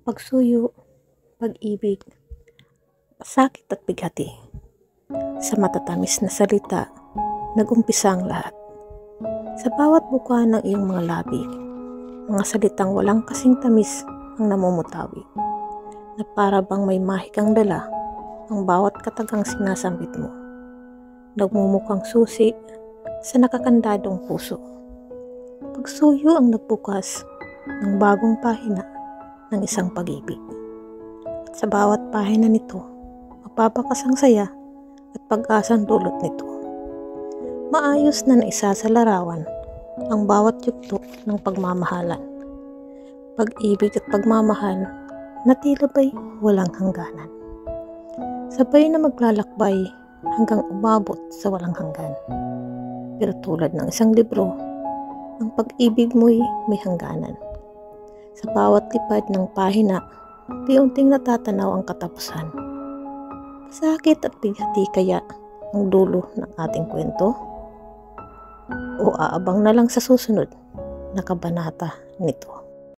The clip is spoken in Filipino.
Pagsuyo, pag-ibig, sakit at bighati. Sa matatamis na salita, nag-umpisa ang lahat. Sa bawat buka ng iyong mga labi, mga salitang walang kasing tamis ang namumutawi, na para bang may mahikang dala ang bawat katagang sinasambit mo. Nagmumukhang susi sa nakakandadong puso. Pagsuyo ang nagbukas ng bagong pahina ng isang pag-ibig. At sa bawat pahina nito, mapapakas ang saya at pag-asang dulot nito. Maayos na naisa sa larawan ang bawat yugto ng pagmamahalan. Pag-ibig at pagmamahal na tila ba'y walang hangganan. Sabay na maglalakbay hanggang umabot sa walang hanggan. Pero tulad ng isang libro, ang pag-ibig mo'y may hangganan. Sa bawat lipad ng pahina, unti-unting natatanaw ang katapusan. Sakit at bighati kaya ang dulo ng ating kwento? O aabang na lang sa susunod na kabanata nito?